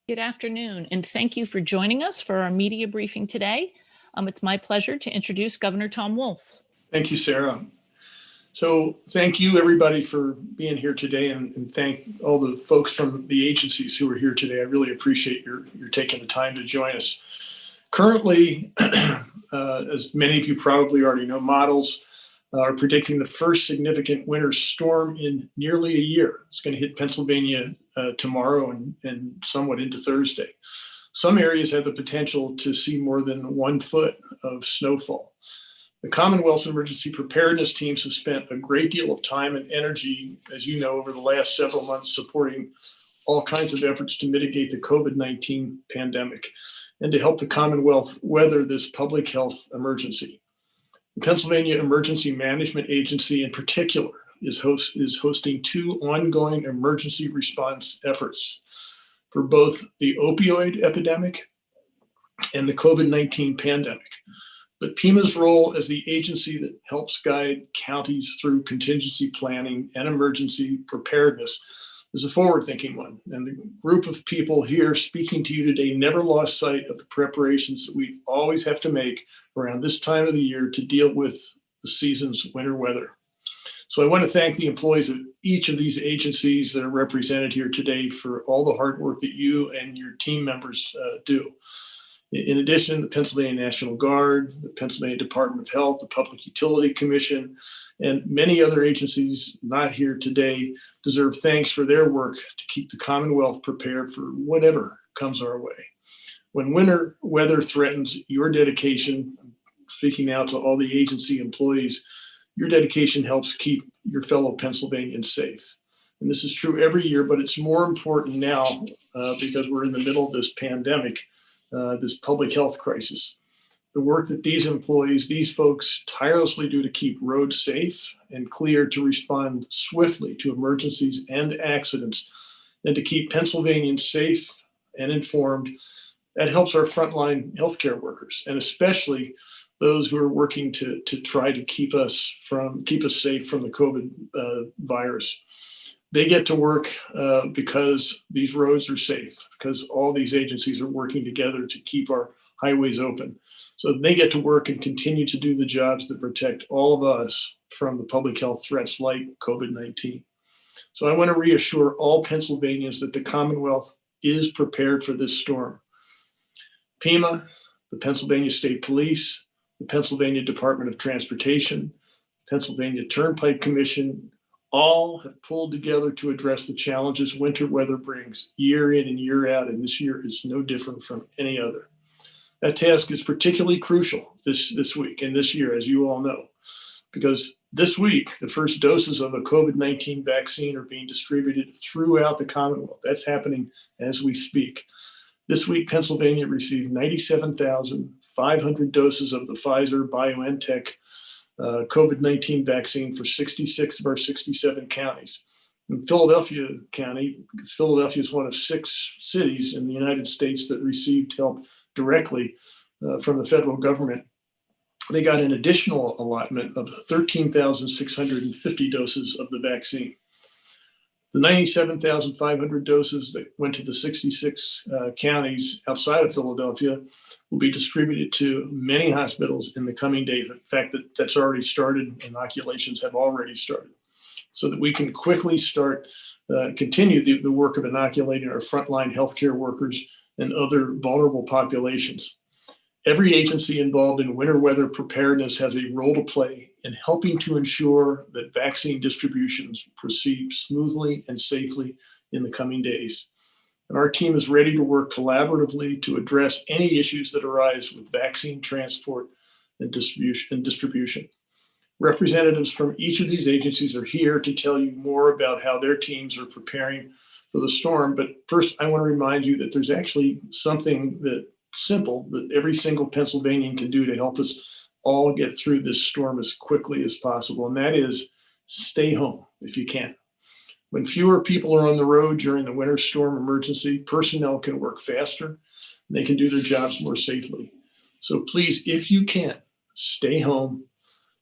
Good afternoon, and thank you for joining us for our media briefing today. It's my pleasure to introduce Governor Tom Wolf. Thank you, Sarah. So thank you, everybody, for being here today, and thank all the folks from the agencies who are here today. I really appreciate your taking the time to join us. Currently, as many of you probably already know, models are predicting the first significant winter storm in nearly a year. It's going to hit Pennsylvania tomorrow and somewhat into Thursday. Some areas have the potential to see more than 1 foot of snowfall. The Commonwealth's emergency preparedness teams have spent a great deal of time and energy, as you know, over the last several months supporting all kinds of efforts to mitigate the COVID-19 pandemic and to help the Commonwealth weather this public health emergency. The Pennsylvania Emergency Management Agency in particular is hosting 2 ongoing emergency response efforts for both the opioid epidemic and the COVID-19 pandemic. But PEMA's role as the agency that helps guide counties through contingency planning and emergency preparedness is a forward-thinking one. And the group of people here speaking to you today never lost sight of the preparations that we always have to make around this time of the year to deal with the season's winter weather. So I want to thank the employees of each of these agencies that are represented here today for all the hard work that you and your team members do. In addition, the Pennsylvania National Guard, the Pennsylvania Department of Health, the Public Utility Commission, and many other agencies not here today deserve thanks for their work to keep the Commonwealth prepared for whatever comes our way. When winter weather threatens your dedication, speaking now to all the agency employees, your dedication helps keep your fellow Pennsylvanians safe. And this is true every year, but it's more important now because we're in the middle of this pandemic. This public health crisis. The work that these employees, these folks tirelessly do to keep roads safe and clear to respond swiftly to emergencies and accidents and to keep Pennsylvanians safe and informed, that helps our frontline healthcare workers and especially those who are working to try to keep us safe from the COVID virus. They get to work because these roads are safe, because all these agencies are working together to keep our highways open. So they get to work and continue to do the jobs that protect all of us from the public health threats like COVID-19. So I want to reassure all Pennsylvanians that the Commonwealth is prepared for this storm. PEMA, the Pennsylvania State Police, the Pennsylvania Department of Transportation, Pennsylvania Turnpike Commission, all have pulled together to address the challenges winter weather brings year in and year out, and this year is no different from any other. That task is particularly crucial this week and this year, as you all know, because this week, the first doses of a COVID-19 vaccine are being distributed throughout the Commonwealth. That's happening as we speak. This week, Pennsylvania received 97,500 doses of the Pfizer-BioNTech COVID-19 vaccine for 66 of our 67 counties. In Philadelphia County, Philadelphia is one of 6 cities in the United States that received help directly from the federal government. They got an additional allotment of 13,650 doses of the vaccine. The 97,500 doses that went to the 66 counties outside of Philadelphia will be distributed to many hospitals in the coming days. In fact, that's already started. Inoculations have already started, so that we can quickly continue the work of inoculating our frontline healthcare workers and other vulnerable populations. Every agency involved in winter weather preparedness has a role to play in helping to ensure that vaccine distributions proceed smoothly and safely in the coming days. And our team is ready to work collaboratively to address any issues that arise with vaccine transport and distribution. Representatives from each of these agencies are here to tell you more about how their teams are preparing for the storm. But first, I want to remind you that there's actually something simple that every single Pennsylvanian can do to help us all get through this storm as quickly as possible. And that is stay home if you can. When fewer people are on the road during the winter storm emergency, personnel can work faster and they can do their jobs more safely. So please, if you can, stay home.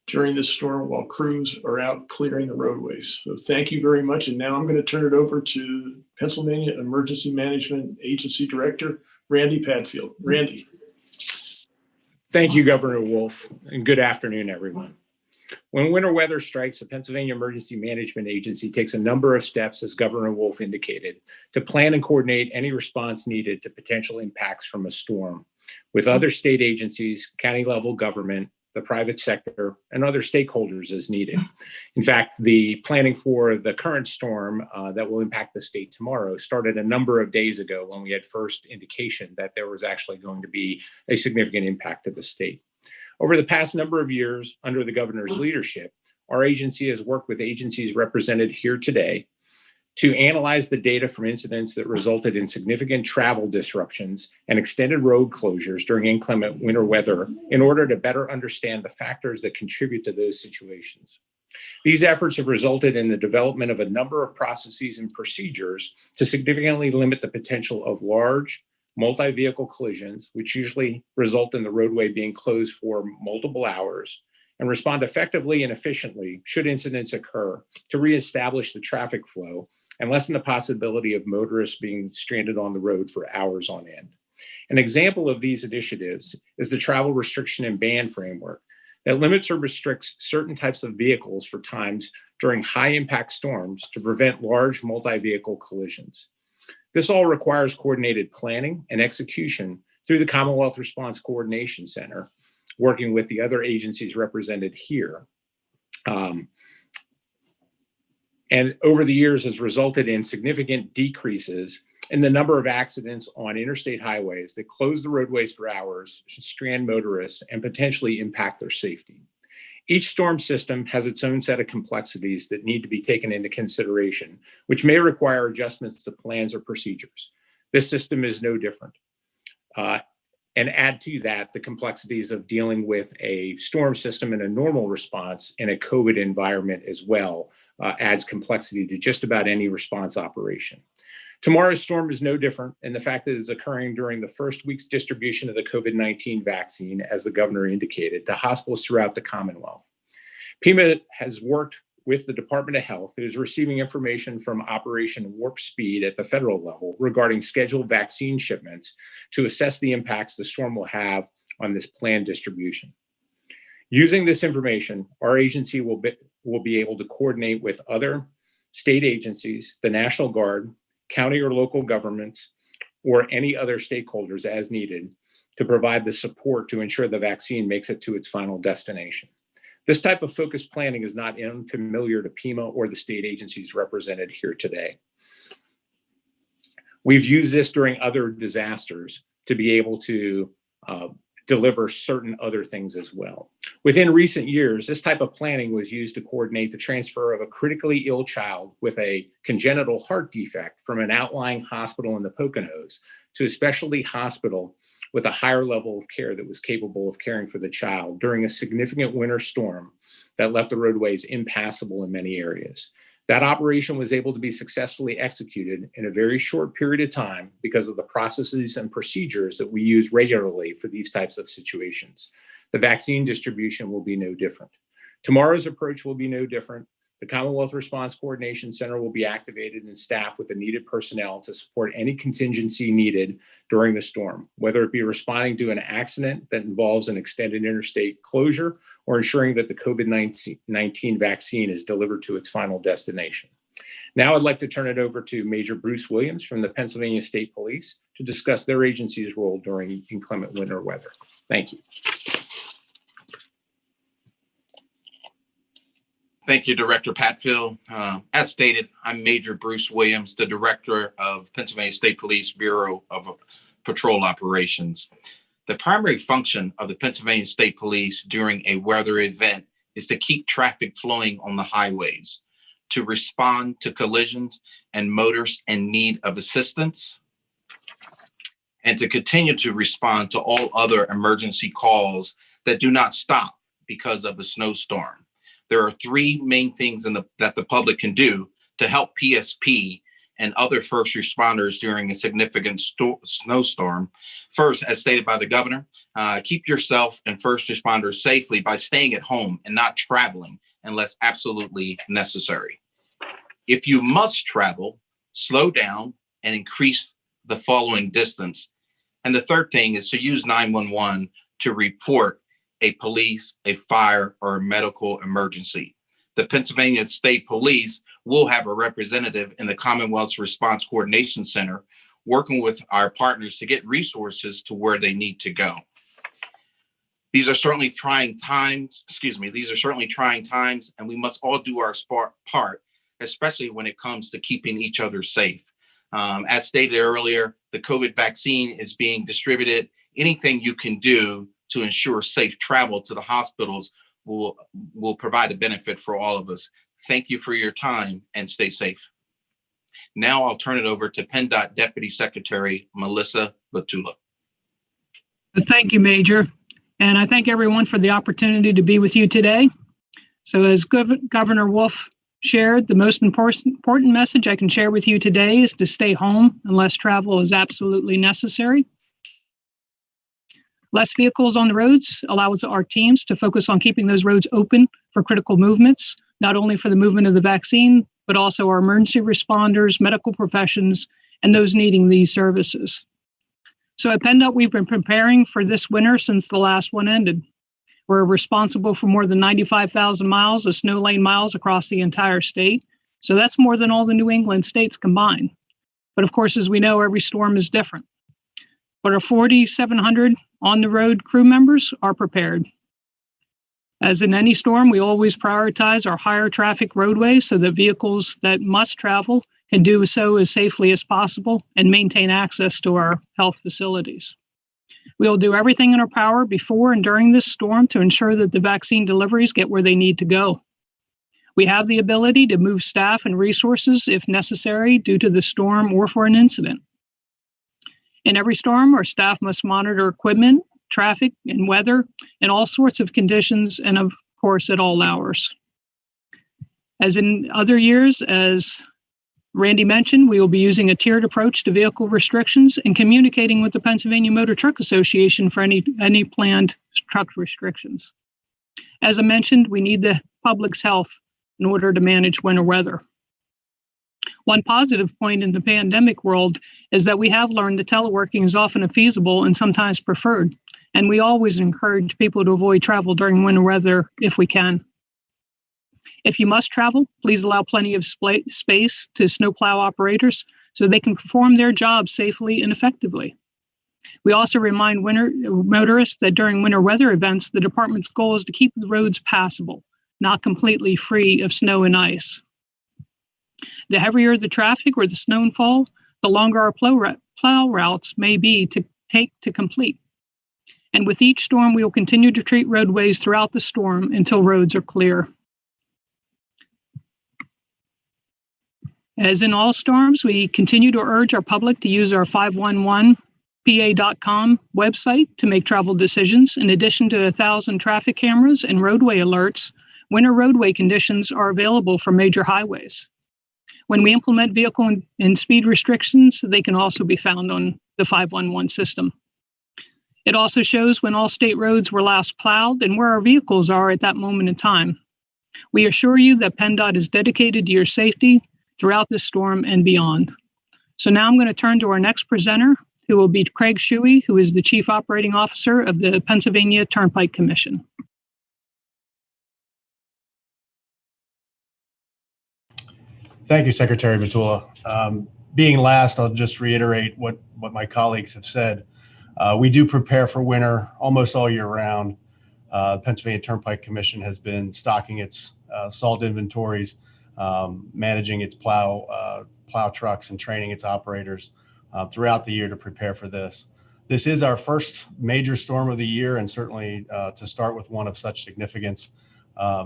during this storm while crews are out clearing the roadways. So thank you very much. And now I'm going to turn it over to Pennsylvania Emergency Management Agency Director, Randy Padfield. Randy. Thank you, Governor Wolf, and good afternoon, everyone. When winter weather strikes, the Pennsylvania Emergency Management Agency takes a number of steps, as Governor Wolf indicated, to plan and coordinate any response needed to potential impacts from a storm with other state agencies, county level government, the private sector, and other stakeholders as needed. In fact, the planning for the current storm that will impact the state tomorrow started a number of days ago when we had first indication that there was actually going to be a significant impact to the state. Over the past number of years, under the governor's leadership, our agency has worked with agencies represented here today to analyze the data from incidents that resulted in significant travel disruptions and extended road closures during inclement winter weather in order to better understand the factors that contribute to those situations. These efforts have resulted in the development of a number of processes and procedures to significantly limit the potential of large multi-vehicle collisions, which usually result in the roadway being closed for multiple hours, and respond effectively and efficiently should incidents occur to reestablish the traffic flow and lessen the possibility of motorists being stranded on the road for hours on end. An example of these initiatives is the travel restriction and ban framework that limits or restricts certain types of vehicles for times during high impact storms to prevent large multi-vehicle collisions. This all requires coordinated planning and execution through the Commonwealth Response Coordination Center, working with the other agencies represented here. And over the years has resulted in significant decreases in the number of accidents on interstate highways that close the roadways for hours, strand motorists, and potentially impact their safety. Each storm system has its own set of complexities that need to be taken into consideration, which may require adjustments to plans or procedures. This system is no different. And add to that the complexities of dealing with a storm system and a normal response in a COVID environment as well adds complexity to just about any response operation. Tomorrow's storm is no different, and the fact that it's occurring during the first week's distribution of the COVID-19 vaccine, as the governor indicated, to hospitals throughout the Commonwealth. PEMA has worked with the Department of Health, who is receiving information from Operation Warp Speed at the federal level regarding scheduled vaccine shipments to assess the impacts the storm will have on this planned distribution. Using this information, our agency will be able to coordinate with other state agencies, the National Guard, county or local governments, or any other stakeholders as needed to provide the support to ensure the vaccine makes it to its final destination. This type of focused planning is not unfamiliar to PEMA or the state agencies represented here today. We've used this during other disasters to be able to deliver certain other things as well. Within recent years, this type of planning was used to coordinate the transfer of a critically ill child with a congenital heart defect from an outlying hospital in the Poconos to a specialty hospital with a higher level of care that was capable of caring for the child during a significant winter storm that left the roadways impassable in many areas. That operation was able to be successfully executed in a very short period of time because of the processes and procedures that we use regularly for these types of situations. The vaccine distribution will be no different. Tomorrow's approach will be no different. The Commonwealth Response Coordination Center will be activated and staffed with the needed personnel to support any contingency needed during the storm, whether it be responding to an accident that involves an extended interstate closure or ensuring that the COVID-19 vaccine is delivered to its final destination. Now I'd like to turn it over to Major Bruce Williams from the Pennsylvania State Police to discuss their agency's role during inclement winter weather. Thank you. Thank you, Director Patfield. As stated, I'm Major Bruce Williams, the Director of Pennsylvania State Police Bureau of Patrol Operations. The primary function of the Pennsylvania State Police during a weather event is to keep traffic flowing on the highways, to respond to collisions and motorists in need of assistance, and to continue to respond to all other emergency calls that do not stop because of a snowstorm. There are three main things that the public can do to help PSP and other first responders during a significant snowstorm. First, as stated by the governor, keep yourself and first responders safely by staying at home and not traveling unless absolutely necessary. If you must travel, slow down and increase the following distance. And the third thing is to use 911 to report a police, a fire, or a medical emergency. The Pennsylvania State Police will have a representative in the Commonwealth's Response Coordination Center working with our partners to get resources to where they need to go. These are certainly trying times, and we must all do our part, especially when it comes to keeping each other safe. As stated earlier, the COVID vaccine is being distributed. Anything you can do to ensure safe travel to the hospitals will provide a benefit for all of us. Thank you for your time and stay safe. Now I'll turn it over to PennDOT Deputy Secretary Melissa Latula. Thank you, Major. And I thank everyone for the opportunity to be with you today. So as Governor Wolf shared, the most important message I can share with you today is to stay home unless travel is absolutely necessary. Less vehicles on the roads allows our teams to focus on keeping those roads open for critical movements, not only for the movement of the vaccine, but also our emergency responders, medical professions, and those needing these services. So at PennDOT, we've been preparing for this winter since the last one ended. We're responsible for more than 95,000 miles of snow lane miles across the entire state. So that's more than all the New England states combined. But of course, as we know, every storm is different. But our 4,700 on-the-road crew members are prepared. As in any storm, we always prioritize our higher traffic roadways so that vehicles that must travel can do so as safely as possible and maintain access to our health facilities. We will do everything in our power before and during this storm to ensure that the vaccine deliveries get where they need to go. We have the ability to move staff and resources if necessary due to the storm or for an incident. In every storm, our staff must monitor equipment, traffic, and weather in all sorts of conditions and, of course, at all hours. As in other years, as Randy mentioned, we will be using a tiered approach to vehicle restrictions and communicating with the Pennsylvania Motor Truck Association for any planned truck restrictions. As I mentioned, we need the public's health in order to manage winter weather. One positive point in the pandemic world is that we have learned that teleworking is often feasible and sometimes preferred, and we always encourage people to avoid travel during winter weather if we can. If you must travel, please allow plenty of space to snowplow operators so they can perform their jobs safely and effectively. We also remind motorists that during winter weather events, the department's goal is to keep the roads passable, not completely free of snow and ice. The heavier the traffic or the snowfall, the longer our plow routes may be to take to complete. And with each storm, we will continue to treat roadways throughout the storm until roads are clear. As in all storms, we continue to urge our public to use our 511pa.com website to make travel decisions. In addition to 1,000 traffic cameras and roadway alerts, winter roadway conditions are available for major highways. When we implement vehicle and speed restrictions, they can also be found on the 511 system. It also shows when all state roads were last plowed and where our vehicles are at that moment in time. We assure you that PennDOT is dedicated to your safety throughout this storm and beyond. So now I'm going to turn to our next presenter, who will be Craig Shuey, who is the Chief Operating Officer of the Pennsylvania Turnpike Commission. Thank you, Secretary Vatula. Being last, I'll just reiterate what my colleagues have said. We do prepare for winter almost all year round. The Pennsylvania Turnpike Commission has been stocking its salt inventories, managing its plow trucks, and training its operators throughout the year to prepare for this. This is our first major storm of the year, and certainly to start with one of such significance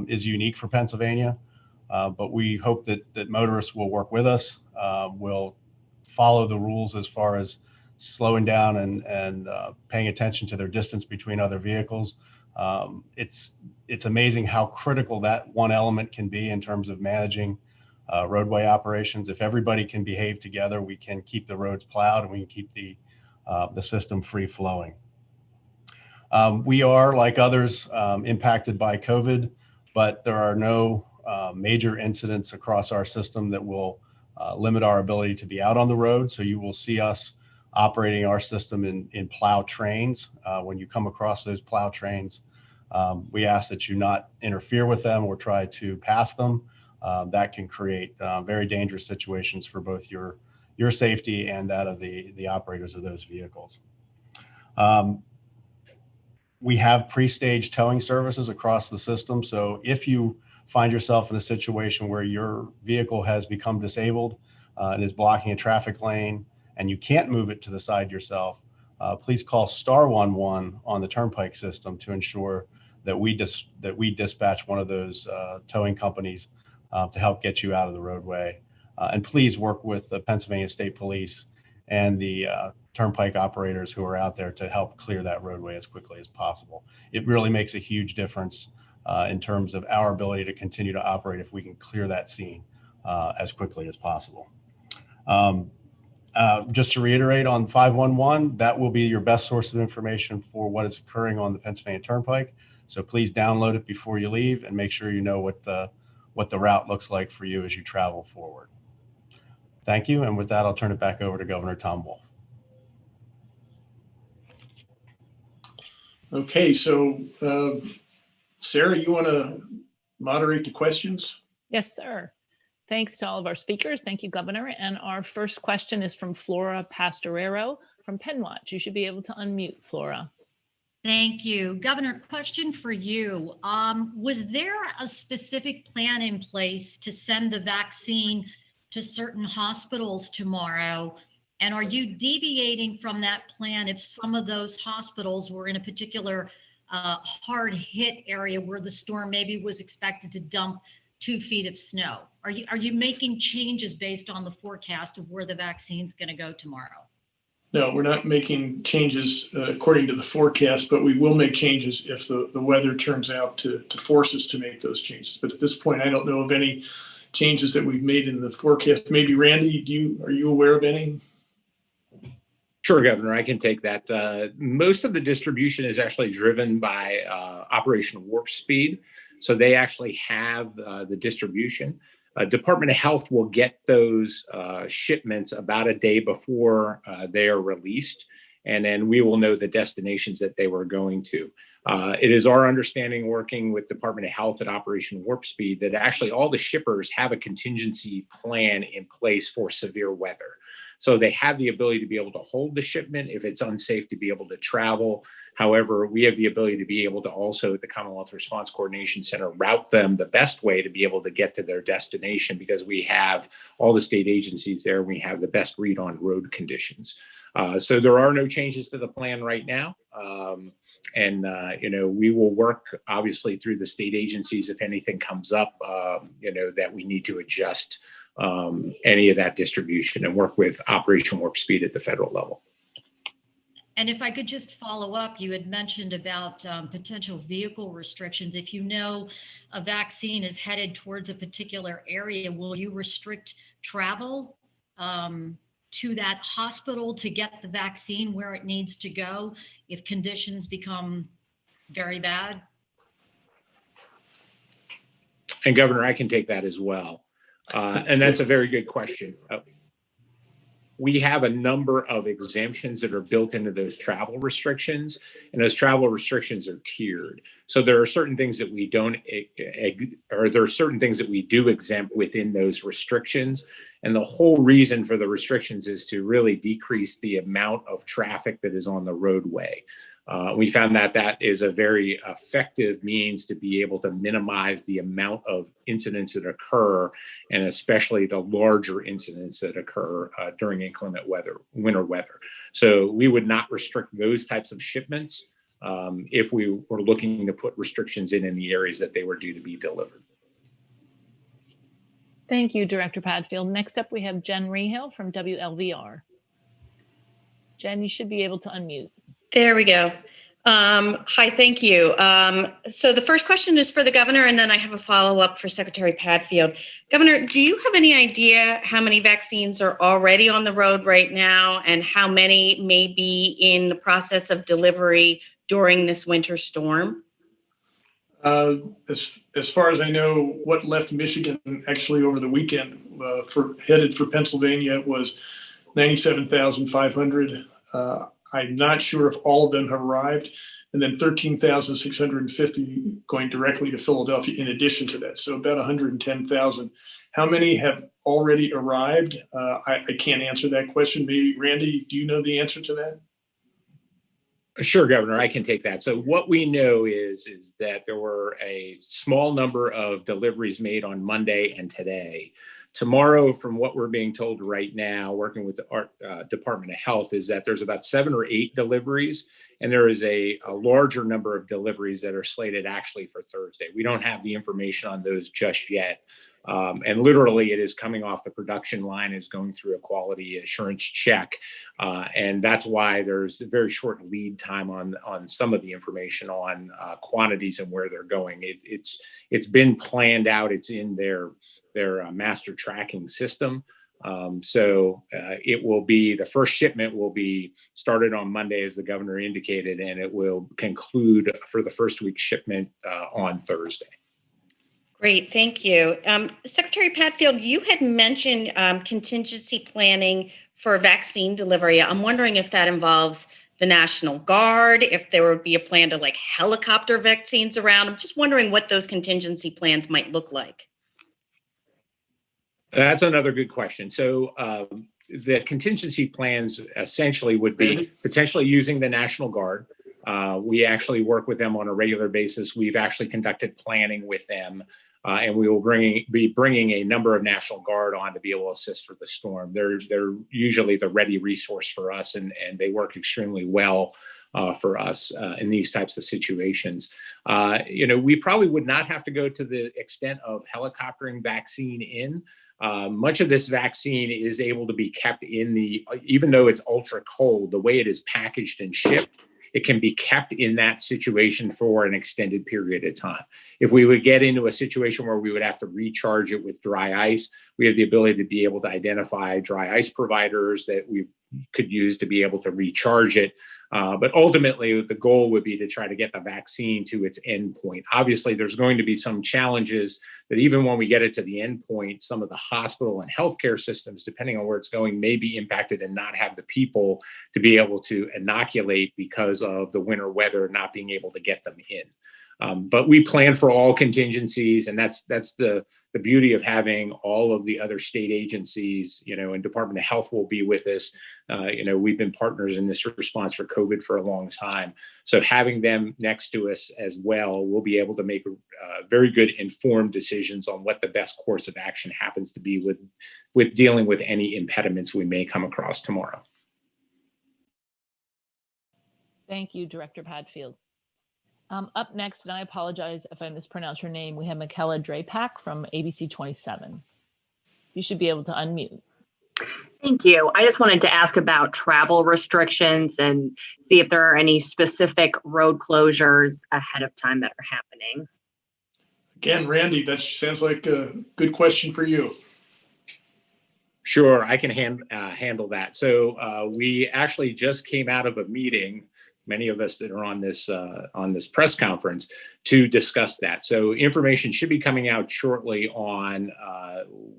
is unique for Pennsylvania. But we hope that motorists will work with us, will follow the rules as far as slowing down and paying attention to their distance between other vehicles. It's amazing how critical that one element can be in terms of managing roadway operations. If everybody can behave together, we can keep the roads plowed and we can keep the system free flowing. We are, like others, impacted by COVID, but there are no major incidents across our system that will limit our ability to be out on the road. So you will see us operating our system in plow trains. When you come across those plow trains, we ask that you not interfere with them or try to pass them. That can create very dangerous situations for both your safety and that of the operators of those vehicles. We have pre-stage towing services across the system. So if you find yourself in a situation where your vehicle has become disabled and is blocking a traffic lane and you can't move it to the side yourself, please call *11 on the Turnpike system to ensure that we dispatch one of those towing companies to help get you out of the roadway. And please work with the Pennsylvania State Police and the Turnpike operators who are out there to help clear that roadway as quickly as possible. It really makes a huge difference in terms of our ability to continue to operate if we can clear that scene as quickly as possible. Just to reiterate on 511, that will be your best source of information for what is occurring on the Pennsylvania Turnpike. So please download it before you leave and make sure you know what the route looks like for you as you travel forward. Thank you. And with that, I'll turn it back over to Governor Tom Wolf. Okay, so Sarah, you want to moderate the questions? Yes, sir. Thanks to all of our speakers. Thank you, Governor. And our first question is from Flora Pastorero from PennWatch. You should be able to unmute, Flora. Thank you. Governor, question for you. Was there a specific plan in place to send the vaccine to certain hospitals tomorrow? And are you deviating from that plan if some of those hospitals were in a particular hard hit area where the storm maybe was expected to dump 2 feet of snow? Are you making changes based on the forecast of where the vaccine's going to go tomorrow? No, we're not making changes according to the forecast, but we will make changes if the weather turns out to force us to make those changes. But at this point, I don't know of any changes that we've made in the forecast. Maybe Randy, are you aware of any? Sure, Governor, I can take that. Most of the distribution is actually driven by Operation Warp Speed. So they actually have the distribution. Department of Health will get those shipments about a day before they are released, and then we will know the destinations that they were going to. It is our understanding, working with Department of Health at Operation Warp Speed, that actually all the shippers have a contingency plan in place for severe weather. So they have the ability to be able to hold the shipment if it's unsafe to be able to travel. However, we have the ability to be able to also, at the Commonwealth Response Coordination Center, route them the best way to be able to get to their destination, because we have all the state agencies there. We have the best read on road conditions. So there are no changes to the plan right now. We will work obviously through the state agencies if anything comes up, that we need to adjust any of that distribution, and work with Operation Warp Speed at the federal level. And if I could just follow up, you had mentioned about potential vehicle restrictions. If you know a vaccine is headed towards a particular area, will you restrict travel to that hospital to get the vaccine where it needs to go if conditions become very bad? And Governor, I can take that as well. And that's a very good question. We have a number of exemptions that are built into those travel restrictions, and those travel restrictions are tiered. So there are certain things that we don't, or there are certain things that we do exempt within those restrictions. And the whole reason for the restrictions is to really decrease the amount of traffic that is on the roadway. We found that that is a very effective means to be able to minimize the amount of incidents that occur, and especially the larger incidents that occur during inclement weather, winter weather. So we would not restrict those types of shipments if we were looking to put restrictions in the areas that they were due to be delivered. Thank you, Director Padfield. Next up, we have Jen Rehill from WLVR. Jen, you should be able to unmute. There we go. Hi, thank you. So the first question is for the governor, and then I have a follow-up for Secretary Padfield. Governor, do you have any idea how many vaccines are already on the road right now and how many may be in the process of delivery during this winter storm? As far as I know, what left Michigan actually over the weekend headed for Pennsylvania was 97,500. I'm not sure if all of them have arrived, and then 13,650 going directly to Philadelphia in addition to that. So about 110,000. How many have already arrived? I can't answer that question. Maybe Randy, do you know the answer to that? Sure, Governor, I can take that. So what we know is that there were a small number of deliveries made on Monday and today. Tomorrow, from what we're being told right now, working with the Department of Health, is that there's about 7 or 8 deliveries, and there is a larger number of deliveries that are slated actually for Thursday. We don't have the information on those just yet. And literally, it is coming off the production line, is going through a quality assurance check. And that's why there's a very short lead time on some of the information on quantities and where they're going. It's been planned out. It's in their master tracking system. So it will be, the first shipment will be started on Monday, as the governor indicated, and it will conclude for the first week shipment on Thursday. Great, thank you. Secretary Padfield, you had mentioned contingency planning for vaccine delivery. I'm wondering if that involves the National Guard, if there would be a plan to like helicopter vaccines around. I'm just wondering what those contingency plans might look like. That's another good question. So the contingency plans essentially would be potentially using the National Guard. We actually work with them on a regular basis. We've actually conducted planning with them, and we will be bringing a number of National Guard on to be able to assist for the storm. They're usually the ready resource for us, and they work extremely well for us in these types of situations. We probably would not have to go to the extent of helicoptering vaccine in. Much of this vaccine is able to be kept in even though it's ultra cold, the way it is packaged and shipped, it can be kept in that situation for an extended period of time. If we would get into a situation where we would have to recharge it with dry ice, we have the ability to be able to identify dry ice providers that we could use to be able to recharge it. But ultimately, the goal would be to try to get the vaccine to its end point. Obviously, there's going to be some challenges that even when we get it to the end point, some of the hospital and healthcare systems, depending on where it's going, may be impacted and not have the people to be able to inoculate because of the winter weather not being able to get them in. But we plan for all contingencies, and that's the beauty of having all of the other state agencies, and Department of Health will be with us. We've been partners in this response for COVID for a long time. So having them next to us as well, we'll be able to make very good informed decisions on what the best course of action happens to be with dealing with any impediments we may come across tomorrow. Thank you, Director Padfield. Up next, and I apologize if I mispronounce your name, we have Michaela Drapak from ABC 27. You should be able to unmute. Thank you. I just wanted to ask about travel restrictions and see if there are any specific road closures ahead of time that are happening. Again, Randy, that sounds like a good question for you. Sure, I can handle that. So we actually just came out of a meeting, many of us that are on this press conference, to discuss that. So information should be coming out shortly on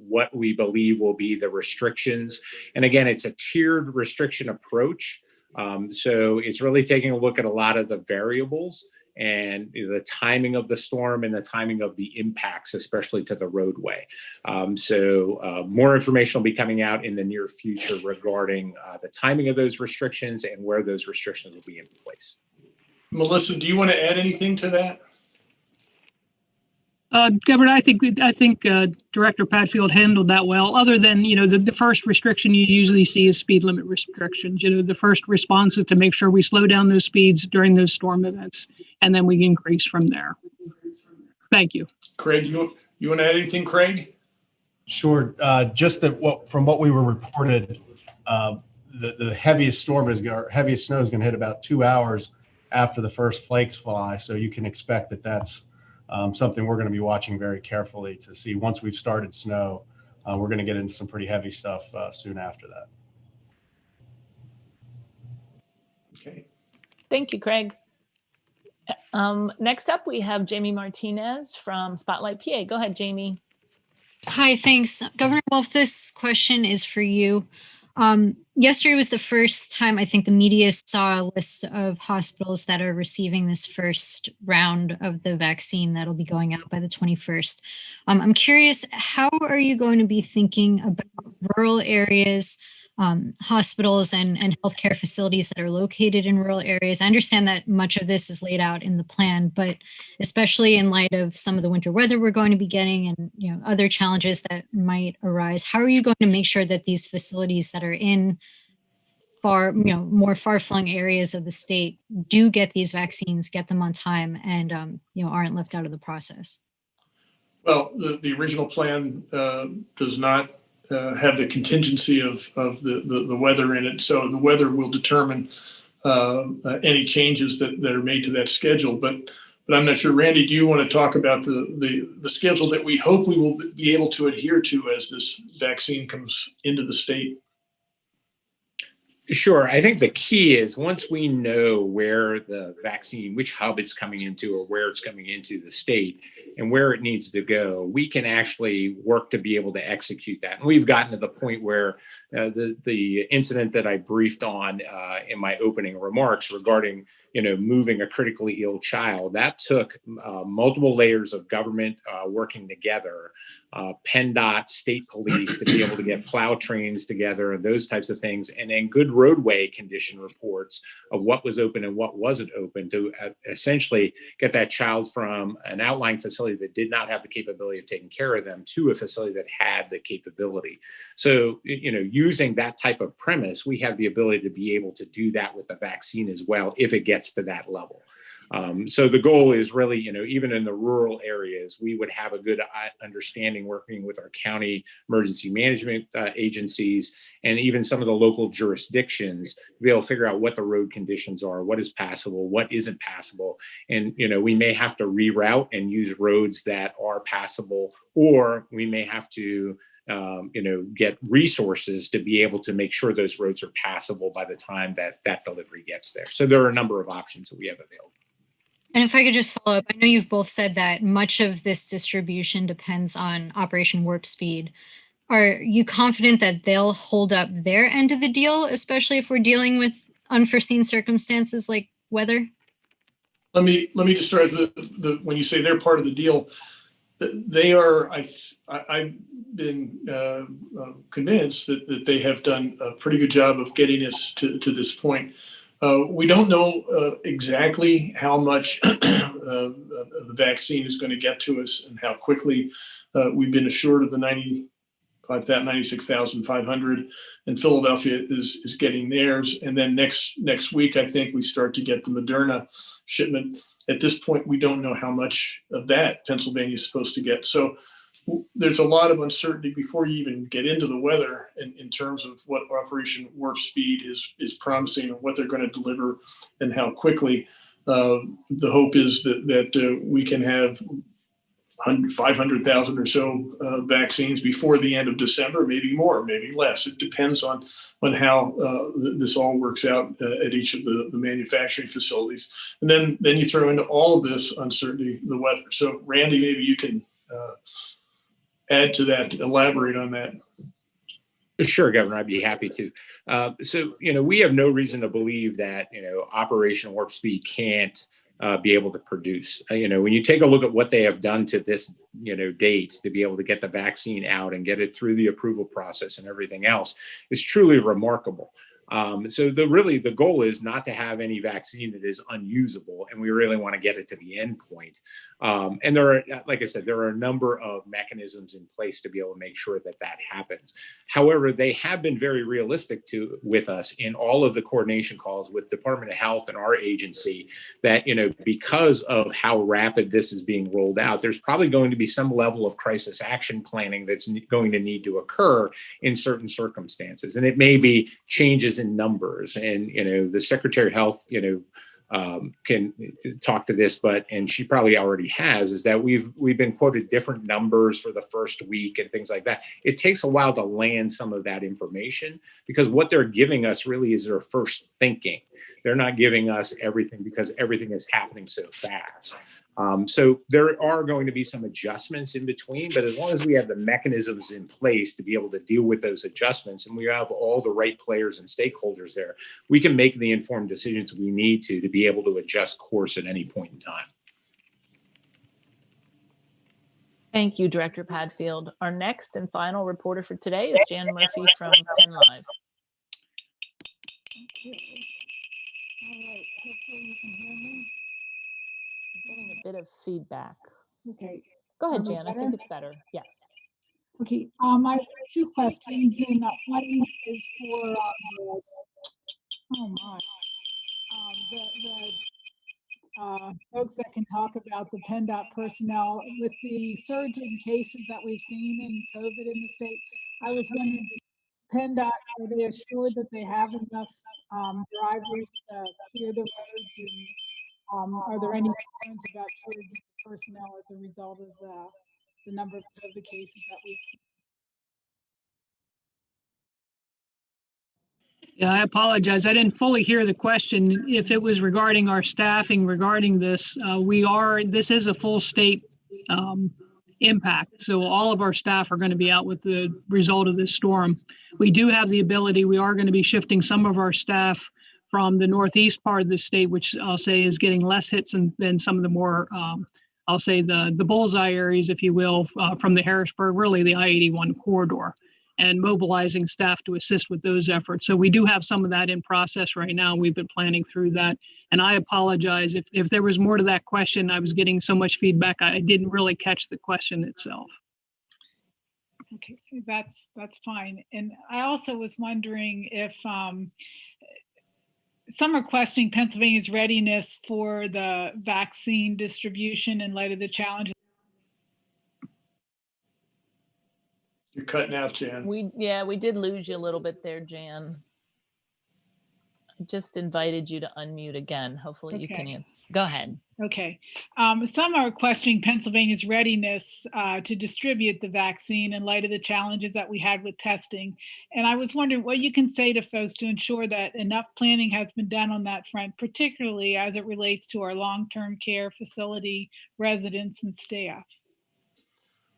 what we believe will be the restrictions. And again, it's a tiered restriction approach. So it's really taking a look at a lot of the variables and the timing of the storm and the timing of the impacts, especially to the roadway. So more information will be coming out in the near future regarding the timing of those restrictions and where those restrictions will be in place. Melissa, do you want to add anything to that? Governor, I think Director Padfield handled that well. Other than the first restriction you usually see is speed limit restrictions. The first response is to make sure we slow down those speeds during those storm events, and then we increase from there. Thank you. Craig, you want to add anything, Craig? Sure. Just that from what we were reported, the heaviest snow is going to hit about 2 hours after the first flakes fly. So you can expect that that's something we're going to be watching very carefully to see once we've started snow. We're going to get into some pretty heavy stuff soon after that. Okay. Thank you, Craig. Next up, we have Jamie Martinez from Spotlight PA. Go ahead, Jamie. Hi, thanks. Governor Wolf, this question is for you. Yesterday was the first time I think the media saw a list of hospitals that are receiving this first round of the vaccine that'll be going out by the 21st. I'm curious, how are you going to be thinking about rural areas, hospitals and healthcare facilities that are located in rural areas? I understand that much of this is laid out in the plan, but especially in light of some of the winter weather we're going to be getting and other challenges that might arise, how are you going to make sure that these facilities that are in more far-flung areas of the state do get these vaccines, get them on time, and aren't left out of the process? Well, the original plan does not have the contingency of the weather in it. So the weather will determine any changes that are made to that schedule. But I'm not sure, Randy, do you want to talk about the schedule that we hope we will be able to adhere to as this vaccine comes into the state? Sure. I think the key is once we know where the vaccine, which hub it's coming into or where it's coming into the state and where it needs to go, we can actually work to be able to execute that. And we've gotten to the point where the incident that I briefed on in my opening remarks regarding, moving a critically ill child, that took multiple layers of government working together, PennDOT, state police, to be able to get plow trains together, those types of things, and then good roadway condition reports of what was open and what wasn't open to essentially get that child from an outlying facility that did not have the capability of taking care of them to a facility that had the capability. So, using that type of premise, we have the ability to be able to do that with a vaccine as well if it gets to that level. So the goal is really, even in the rural areas, we would have a good understanding working with our county emergency management agencies and even some of the local jurisdictions to be able to figure out what the road conditions are, what is passable, what isn't passable. And, we may have to reroute and use roads that are passable, or we may have to get resources to be able to make sure those roads are passable by the time that delivery gets there. So there are a number of options that we have available. And if I could just follow up, I know you've both said that much of this distribution depends on Operation Warp Speed. Are you confident that they'll hold up their end of the deal, especially if we're dealing with unforeseen circumstances like weather? Let me just start when you say they're part of the deal, they are. I've been convinced that they have done a pretty good job of getting us to this point. We don't know exactly how much the vaccine is going to get to us and how quickly. We've been assured of the 96,500, and Philadelphia is getting theirs. And then next week, I think we start to get the Moderna shipment. At this point, we don't know how much of that Pennsylvania is supposed to get. So there's a lot of uncertainty before you even get into the weather in terms of what Operation Warp Speed is promising and what they're going to deliver and how quickly. The hope is that we can have 500,000 or so vaccines before the end of December, maybe more, maybe less. It depends on how this all works out at each of the manufacturing facilities. And then you throw into all of this uncertainty, the weather. So Randy, maybe you can add to that, elaborate on that. Sure, Governor, I'd be happy to. So, we have no reason to believe that, Operation Warp Speed can't be able to produce. When you take a look at what they have done to this, date to be able to get the vaccine out and get it through the approval process and everything else is truly remarkable. So the goal is not to have any vaccine that is unusable, and we really want to get it to the end point. And there are, like I said, there are a number of mechanisms in place to be able to make sure that happens. However, they have been very realistic with us in all of the coordination calls with Department of Health and our agency that, because of how rapid this is being rolled out, there's probably going to be some level of crisis action planning that's going to need to occur in certain circumstances. And it may be changes in numbers, and the Secretary of Health can talk to this, and she probably already has, is that we've been quoted different numbers for the first week and things like that. It takes a while to land some of that information because what they're giving us really is their first thinking. They're not giving us everything because everything is happening so fast. So there are going to be some adjustments in between, but as long as we have the mechanisms in place to be able to deal with those adjustments and we have all the right players and stakeholders there, we can make the informed decisions we need to be able to adjust course at any point in time. Thank you, Director Padfield. Our next and final reporter for today is Jan Murphy from Penn Live. Thank you. All right, hopefully you can hear me. I'm getting a bit of feedback. Okay. Go ahead, Jan. I think it's better. Yes. Okay. I have two questions, and one is for the folks that can talk about the PennDOT personnel with the surge in cases that we've seen in COVID in the state. I was wondering, PennDOT, are they assured that they have enough drivers to clear the roads, and are there any concerns about shortage of personnel as a result of the number of COVID cases that we've seen? Yeah, I apologize. I didn't fully hear the question. If it was regarding our staffing regarding this, this is a full state impact. So all of our staff are going to be out with the result of this storm. We do have the ability, we are going to be shifting some of our staff from the northeast part of the state, which I'll say is getting less hits than some of the more, I'll say the bullseye areas, if you will, from the Harrisburg, really the I-81 corridor, and mobilizing staff to assist with those efforts. So we do have some of that in process right now. We've been planning through that. And I apologize if there was more to that question. I was getting so much feedback, I didn't really catch the question itself. Okay, that's fine. And I also was wondering if some are questioning Pennsylvania's readiness for the vaccine distribution in light of the challenges. You're cutting out, Jan. We did lose you a little bit there, Jan. I just invited you to unmute again. Hopefully you can answer. Go ahead. Okay. Some are questioning Pennsylvania's readiness to distribute the vaccine in light of the challenges that we had with testing. And I was wondering what you can say to folks to ensure that enough planning has been done on that front, particularly as it relates to our long-term care facility residents and staff.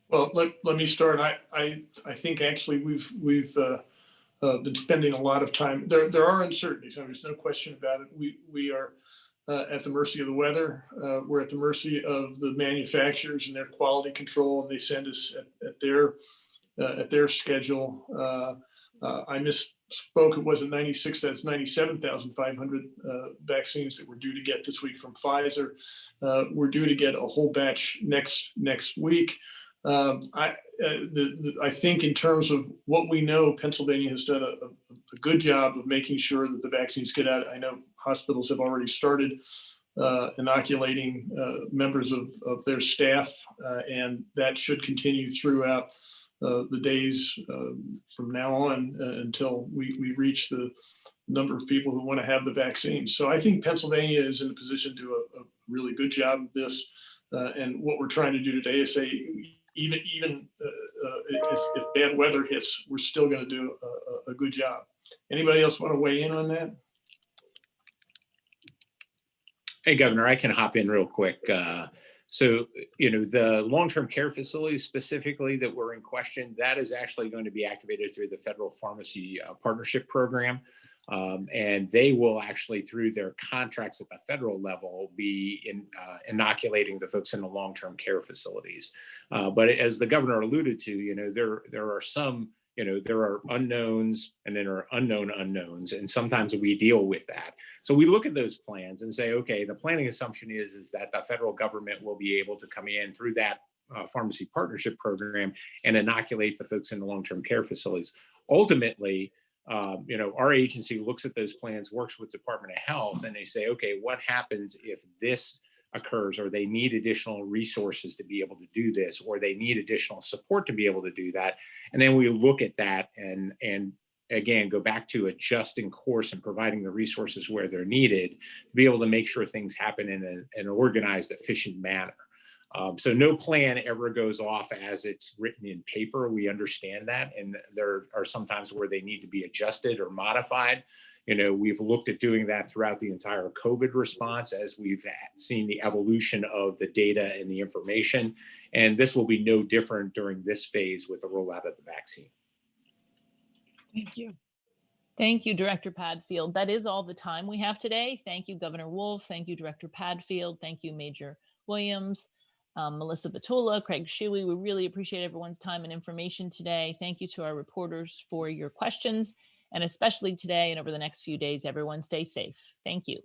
Well, let me start. I think actually we've been spending a lot of time. There are uncertainties. There's no question about it. We are at the mercy of the weather. We're at the mercy of the manufacturers and their quality control, and they send us at their schedule. I misspoke. It wasn't 96. That's 97,500 vaccines that we're due to get this week from Pfizer. We're due to get a whole batch next week. I think in terms of what we know, Pennsylvania has done a good job of making sure that the vaccines get out. I know hospitals have already started inoculating members of their staff, and that should continue throughout the days from now on until we reach the number of people who want to have the vaccine. So I think Pennsylvania is in a position to do a really good job of this. And what we're trying to do today is say, even if bad weather hits, we're still going to do a good job. Anybody else want to weigh in on that? Hey, Governor, I can hop in real quick. So, the long-term care facilities specifically that were in question, that is actually going to be activated through the Federal Pharmacy Partnership Program. And they will actually, through their contracts at the federal level, be inoculating the folks in the long-term care facilities. But as the governor alluded to, there are some, there are unknowns and then there are unknown unknowns. And sometimes we deal with that. So we look at those plans and say, okay, the planning assumption is that the federal government will be able to come in through that pharmacy partnership program and inoculate the folks in the long-term care facilities. Ultimately, our agency looks at those plans, works with Department of Health, and they say, okay, what happens if this occurs, or they need additional resources to be able to do this, or they need additional support to be able to do that. And then we look at that and again, go back to adjusting course and providing the resources where they're needed to be able to make sure things happen in an organized, efficient manner. So no plan ever goes off as it's written in paper. We understand that. And there are some times where they need to be adjusted or modified. We've looked at doing that throughout the entire COVID response as we've seen the evolution of the data and the information. And this will be no different during this phase with the rollout of the vaccine. Thank you. Thank you, Director Padfield. That is all the time we have today. Thank you, Governor Wolf. Thank you, Director Padfield. Thank you, Major Williams, Melissa Batula, Craig Shuey. We really appreciate everyone's time and information today. Thank you to our reporters for your questions, and especially today and over the next few days, everyone stay safe. Thank you.